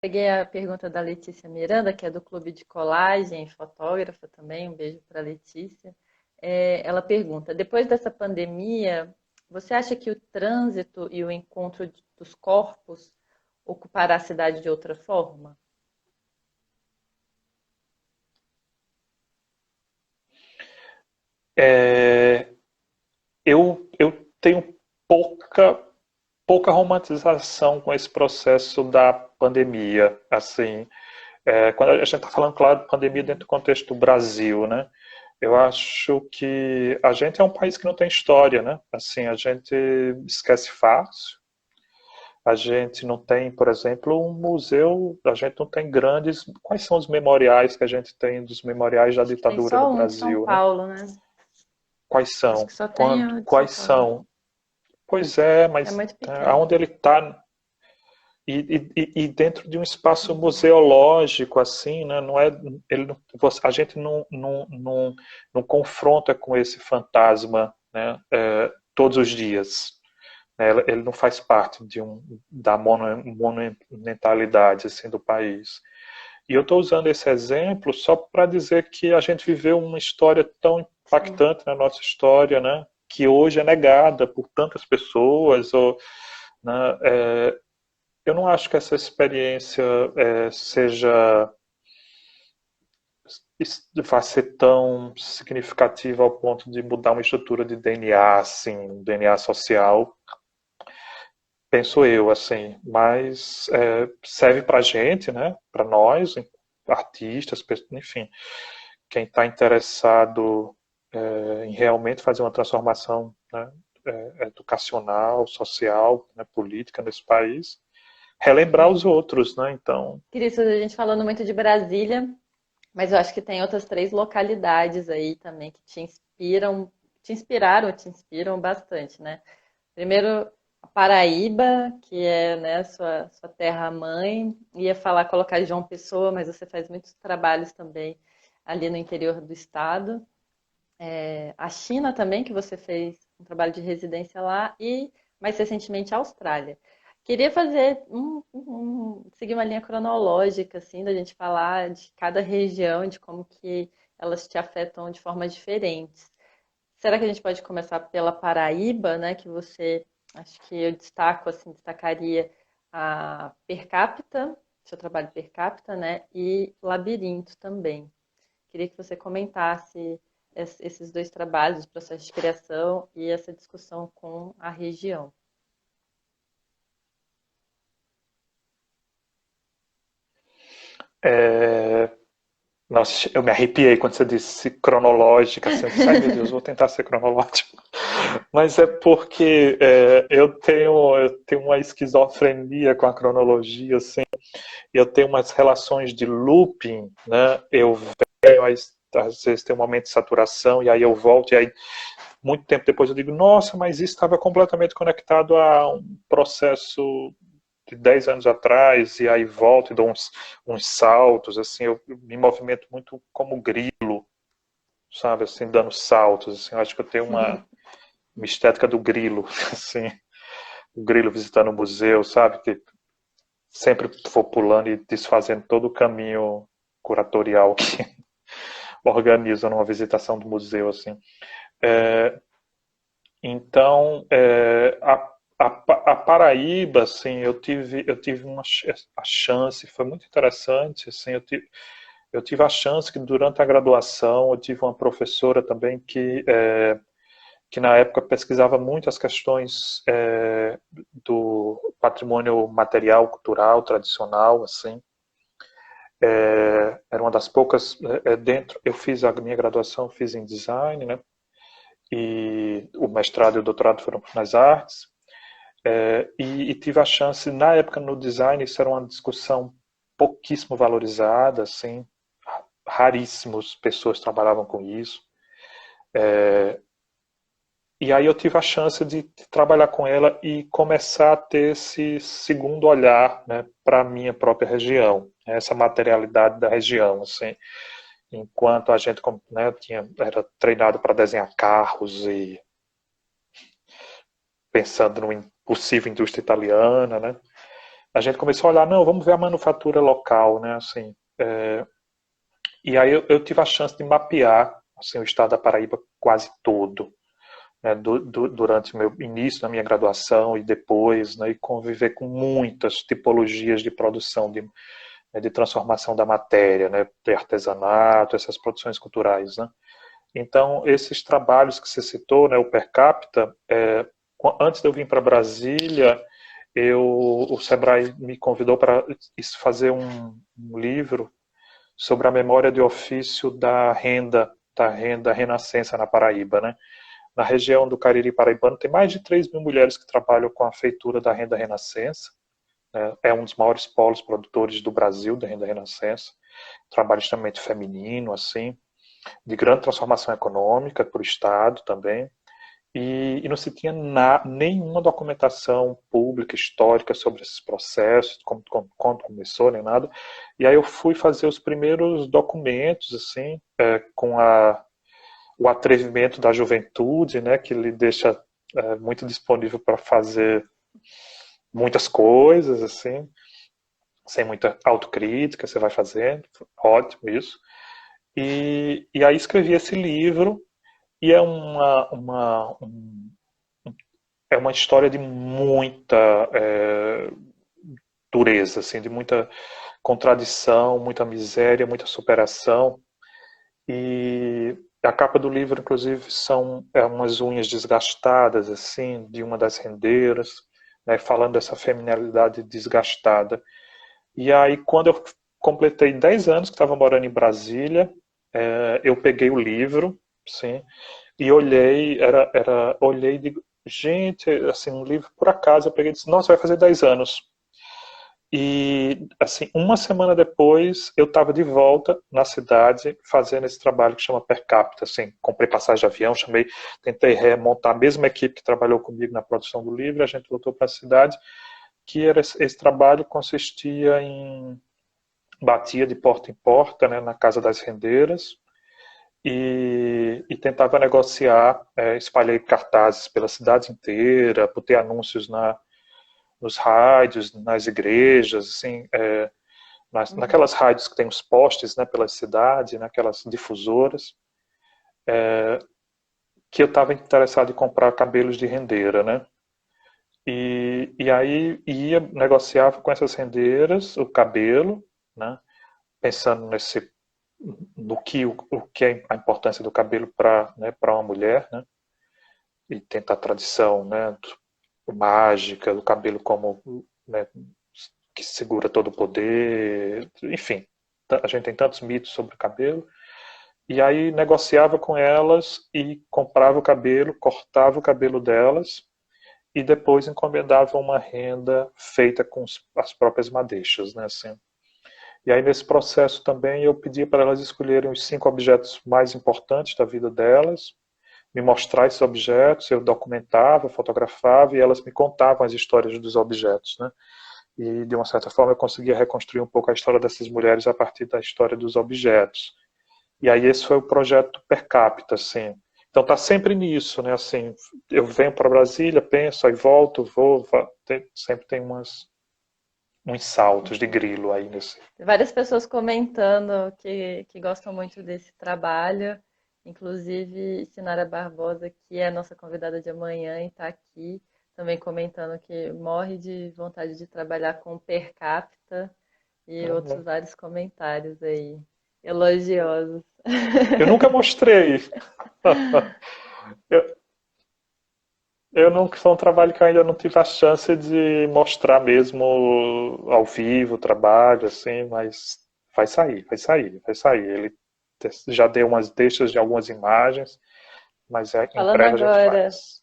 Peguei a pergunta da Letícia Miranda, que é do Clube de Colagem, fotógrafa também. Um beijo para a Letícia. Ela pergunta: depois dessa pandemia, você acha que o trânsito e o encontro dos corpos ocupará a cidade de outra forma? É, eu tenho pouca romantização com esse processo da pandemia. Assim, quando a gente está falando, claro, de pandemia dentro do contexto do Brasil, né? Eu acho que a gente é um país que não tem história, né? Assim, a gente esquece fácil. A gente não tem, por exemplo, um museu, a gente não tem grandes. Quais são os memoriais que a gente tem dos memoriais da Acho que tem ditadura no só um de São Brasil, né? Paulo, né? Quais Acho são? que só tem o de São Quais Paulo. são? Pois é, É mas muito pequeno. aonde ele está e dentro de um espaço Uhum. museológico assim, né? Não é ele, a gente não confronta com esse fantasma, né? Todos os dias. Né? Ele não faz parte da monumentalidade assim do país. E eu estou usando esse exemplo só para dizer que a gente viveu uma história tão Sim. impactante na nossa história, né? Que hoje é negada por tantas pessoas, ou, né? Eu não acho que essa experiência seja vai ser tão significativa ao ponto de mudar uma estrutura de DNA, assim, DNA social, penso eu, assim, mas serve para gente, né? Para nós, artistas, enfim, quem está interessado em realmente fazer uma transformação, né, educacional, social, né, política nesse país, relembrar os Uhum. outros, né? Então, Cris, a gente falando muito de Brasília, mas eu acho que tem outras três localidades aí também que te inspiraram, te inspiram bastante, né? Primeiro, a Paraíba, que é, né, sua terra-mãe. Ia falar, colocar João Pessoa, mas você faz muitos trabalhos também ali no interior do estado. A China também, que você fez um trabalho de residência lá, e mais recentemente a Austrália. Queria fazer seguir uma linha cronológica, assim, da gente falar de cada região, de como que elas te afetam de formas diferentes. Será que a gente pode começar pela Paraíba, né? Que você, acho que eu destaco, assim, destacaria a Per Capita, seu trabalho Per Capita, né? E Labirinto também. Queria que você comentasse esses dois trabalhos, o processo de criação e essa discussão com a região. é, nossa, eu me arrepiei quando você disse cronológica, assim, eu disse, ai meu Deus, vou tentar ser cronológico. Mas é porque eu tenho uma esquizofrenia com a cronologia, assim, e eu tenho umas relações de looping, né? Eu venho, às vezes tem um momento de saturação, e aí eu volto, e aí muito tempo depois eu digo, nossa, mas isso estava completamente conectado a um processo de 10 anos atrás, e aí volto e dou uns saltos, assim, eu me movimento muito como grilo, sabe, assim, dando saltos, assim, eu acho que eu tenho uma estética do grilo, assim, o grilo visitando o museu, sabe, que sempre vou pulando e desfazendo todo o caminho curatorial que organiza numa visitação do museu, assim. É, então, a Paraíba, assim, eu tive a chance, foi muito interessante, assim, eu tive a chance que durante a graduação eu tive uma professora também que na época pesquisava muito as questões do patrimônio material, cultural, tradicional, assim. Era uma das poucas dentro. Eu fiz a minha graduação, fiz em design, né? E o mestrado e o doutorado foram nas artes. E tive a chance, na época no design, isso era uma discussão pouquíssimo valorizada, assim, raríssimas pessoas trabalhavam com isso. E aí eu tive a chance de trabalhar com ela e começar a ter esse segundo olhar, né, para a minha própria região, essa materialidade da região, assim. Enquanto a gente, né, era treinado para desenhar carros e pensando numa possível indústria italiana, né? a gente começou a olhar, não, vamos ver a manufatura local, né, assim, e aí eu tive a chance de mapear, assim, o estado da Paraíba quase todo, né, durante o meu início na minha graduação e depois, né, e conviver com muitas tipologias de produção, de transformação da matéria, né, de artesanato, essas produções culturais, né. Então, esses trabalhos que você citou, né, o Per Capita, antes de eu vir para Brasília, o Sebrae me convidou para fazer um livro sobre a memória de ofício da renda renascença na Paraíba, né? Na região do Cariri paraibano tem mais de 3 mil mulheres que trabalham com a feitura da renda renascença, né? É um dos maiores polos produtores do Brasil da renda renascença, trabalho extremamente feminino, assim, de grande transformação econômica para o Estado também. E não se tinha nenhuma documentação pública, histórica sobre esses processos, quando começou, nem nada. E aí eu fui fazer os primeiros documentos, assim, com o atrevimento da juventude, né, que lhe deixa muito disponível para fazer muitas coisas, assim, sem muita autocrítica, você vai fazendo, ótimo isso. E aí escrevi esse livro, e é uma história de muita dureza, assim, de muita contradição, muita miséria, muita superação. E a capa do livro, inclusive, são umas unhas desgastadas, assim, de uma das rendeiras, né, falando dessa feminilidade desgastada. E aí, quando eu completei 10 anos que estava morando em Brasília, eu peguei o livro, sim, e olhei, olhei e digo, gente, assim, um livro por acaso, eu peguei e disse, nossa, vai fazer 10 anos. E, assim, uma semana depois, eu estava de volta na cidade, fazendo esse trabalho que chama Per Capita, assim, comprei passagem de avião, tentei remontar a mesma equipe que trabalhou comigo na produção do livro, a gente voltou para a cidade, que era esse trabalho consistia em batia de porta em porta, né, na casa das rendeiras, e tentava negociar, espalhei cartazes pela cidade inteira, botei anúncios nos rádios, nas igrejas, assim, naquelas rádios que tem os postes, né, pela cidade, naquelas difusoras, que eu estava interessado em comprar cabelos de rendeira, né? E aí negociava com essas rendeiras o cabelo, né? Pensando o que é a importância do cabelo para, né, para uma mulher, né? E tentar a tradição, né, mágica do cabelo como, né, que segura todo o poder, enfim, a gente tem tantos mitos sobre o cabelo. E aí negociava com elas e comprava o cabelo, cortava o cabelo delas e depois encomendava uma renda feita com as próprias madeixas, né, assim. E aí nesse processo também eu pedia para elas escolherem os 5 objetos mais importantes da vida delas, me mostrar esses objetos, eu documentava, fotografava e elas me contavam as histórias dos objetos, né? E de uma certa forma eu conseguia reconstruir um pouco a história dessas mulheres a partir da história dos objetos. E aí esse foi o projeto Per Capita, assim. Então tá sempre nisso, né? Assim, eu venho para Brasília, penso, aí volto, sempre tem uns saltos de grilo aí nesse. Várias pessoas comentando que gostam muito desse trabalho, inclusive Sinara Barbosa, que é a nossa convidada de amanhã e está aqui, também comentando que morre de vontade de trabalhar com per capita e outros vários comentários aí, elogiosos. Eu nunca mostrei. eu, eu não, foi um trabalho que eu ainda não tive a chance de mostrar mesmo ao vivo o trabalho, assim, mas vai sair, vai sair, vai sair. Ele já deu umas deixas de algumas imagens, mas em Falando breve a gente agora faz.